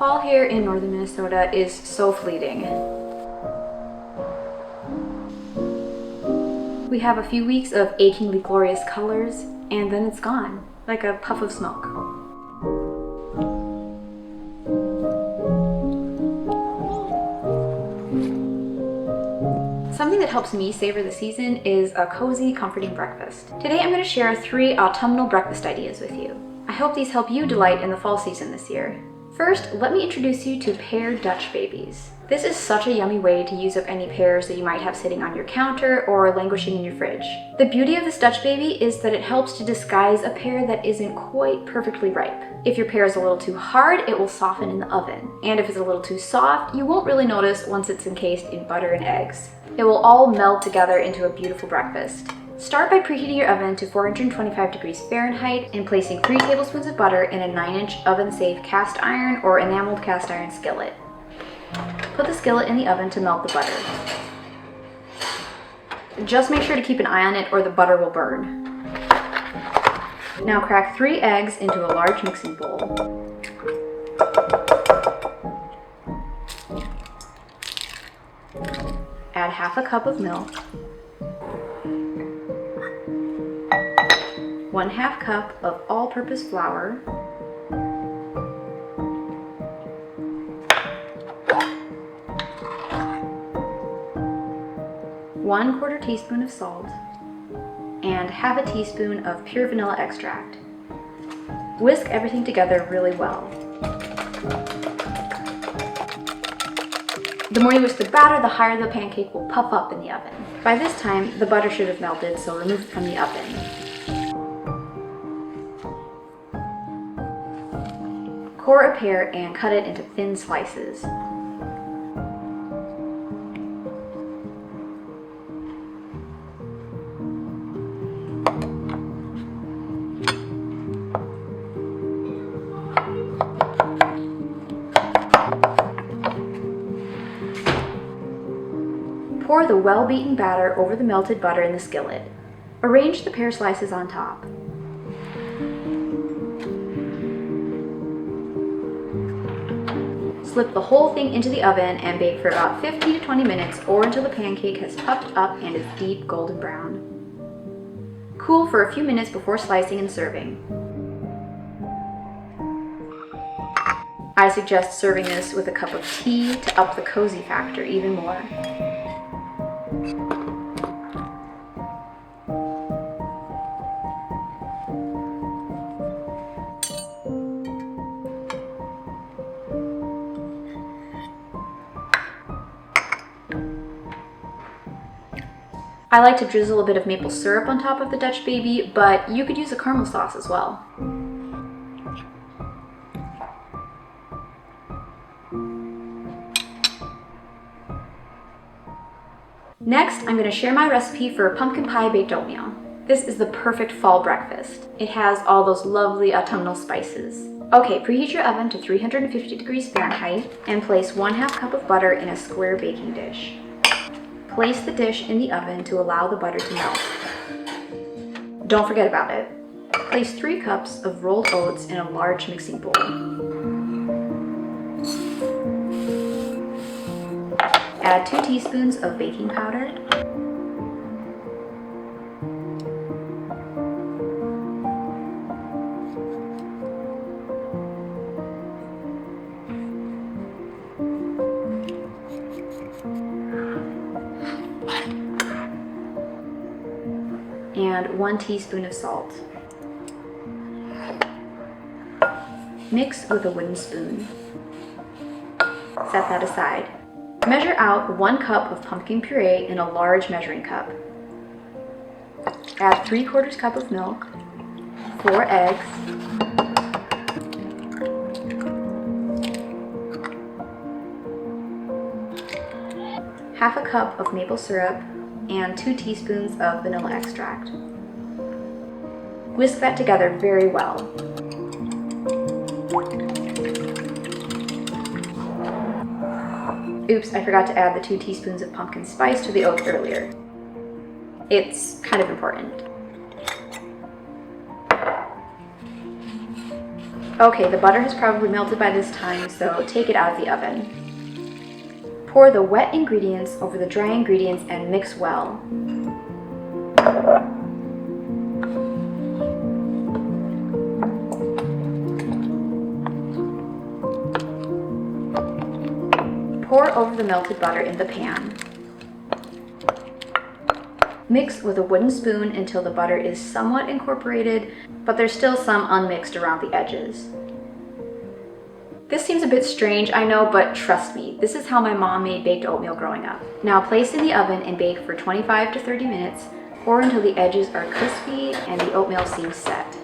Fall here in northern Minnesota is so fleeting. We have a few weeks of achingly glorious colors, and then it's gone, like a puff of smoke. Something that helps me savor the season is a cozy, comforting breakfast. Today I'm going to share 3 autumnal breakfast ideas with you. I hope these help you delight in the fall season this year. First, let me introduce you to Pear Dutch Babies. This is such a yummy way to use up any pears that you might have sitting on your counter or languishing in your fridge. The beauty of this Dutch baby is that it helps to disguise a pear that isn't quite perfectly ripe. If your pear is a little too hard, it will soften in the oven. And if it's a little too soft, you won't really notice once it's encased in butter and eggs. It will all meld together into a beautiful breakfast. Start by preheating your oven to 425 degrees Fahrenheit and placing 3 tablespoons of butter in a 9-inch oven-safe cast iron or enameled cast iron skillet. Put the skillet in the oven to melt the butter. Just make sure to keep an eye on it or the butter will burn. Now crack 3 eggs into a large mixing bowl. Add half a cup of milk, 1/2 cup of all-purpose flour, 1/4 teaspoon of salt, and half a teaspoon of pure vanilla extract. Whisk everything together really well. The more you whisk the batter, the higher the pancake will puff up in the oven. By this time, the butter should have melted, so remove it from the oven. Core a pear and cut it into thin slices. Pour the well-beaten batter over the melted butter in the skillet. Arrange the pear slices on top. Slip the whole thing into the oven and bake for about 15 to 20 minutes or until the pancake has puffed up and is deep golden brown. Cool for a few minutes before slicing and serving. I suggest serving this with a cup of tea to up the cozy factor even more. I like to drizzle a bit of maple syrup on top of the Dutch baby, but you could use a caramel sauce as well. Next, I'm going to share my recipe for pumpkin pie baked oatmeal. This is the perfect fall breakfast. It has all those lovely autumnal spices. Okay, preheat your oven to 350 degrees Fahrenheit and place 1/2 cup of butter in a square baking dish. Place the dish in the oven to allow the butter to melt. Don't forget about it. Place 3 cups of rolled oats in a large mixing bowl. Add 2 teaspoons of baking powder, and 1 teaspoon of salt. Mix with a wooden spoon. Set that aside. Measure out 1 cup of pumpkin puree in a large measuring cup. Add 3/4 cup of milk, 4 eggs, half a cup of maple syrup, and 2 teaspoons of vanilla extract. Whisk that together very well. Oops, I forgot to add the 2 teaspoons of pumpkin spice to the oats earlier. It's kind of important. Okay, the butter has probably melted by this time, so take it out of the oven. Pour the wet ingredients over the dry ingredients and mix well. Pour over the melted butter in the pan. Mix with a wooden spoon until the butter is somewhat incorporated, but there's still some unmixed around the edges. This seems a bit strange, I know, but trust me, this is how my mom made baked oatmeal growing up. Now place in the oven and bake for 25 to 30 minutes, or until the edges are crispy and the oatmeal seems set.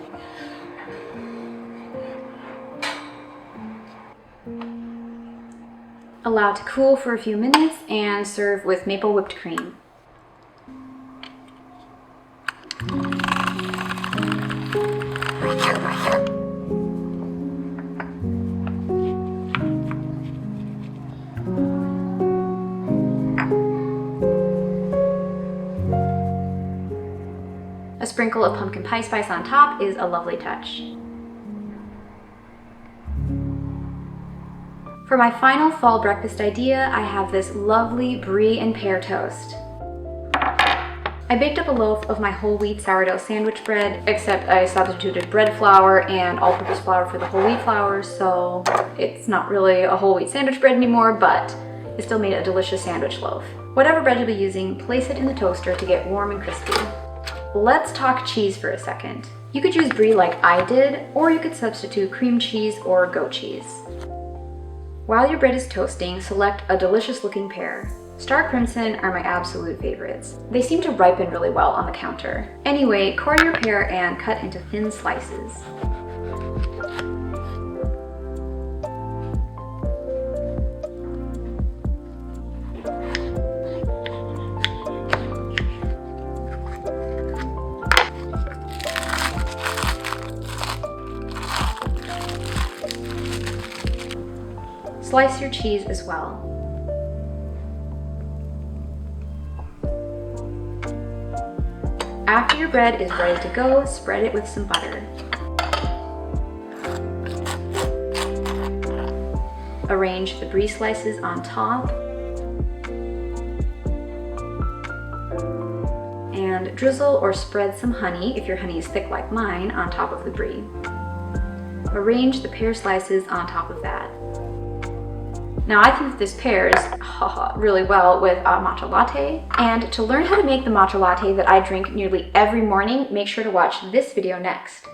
Allow to cool for a few minutes and serve with maple whipped cream. A sprinkle of pumpkin pie spice on top is a lovely touch. For my final fall breakfast idea, I have this lovely Brie and pear toast. I baked up a loaf of my whole wheat sourdough sandwich bread, except I substituted bread flour and all-purpose flour for the whole wheat flour, so it's not really a whole wheat sandwich bread anymore, but it still made a delicious sandwich loaf. Whatever bread you'll be using, place it in the toaster to get warm and crispy. Let's talk cheese for a second. You could use Brie like I did, or you could substitute cream cheese or goat cheese. While your bread is toasting, select a delicious looking pear. Star Crimson are my absolute favorites. They seem to ripen really well on the counter. Anyway, core your pear and cut into thin slices. Slice your cheese as well. After your bread is ready to go, spread it with some butter. Arrange the Brie slices on top. And drizzle or spread some honey, if your honey is thick like mine, on top of the Brie. Arrange the pear slices on top of that. Now I think that this pairs really well with a matcha latte. And to learn how to make the matcha latte that I drink nearly every morning, make sure to watch this video next.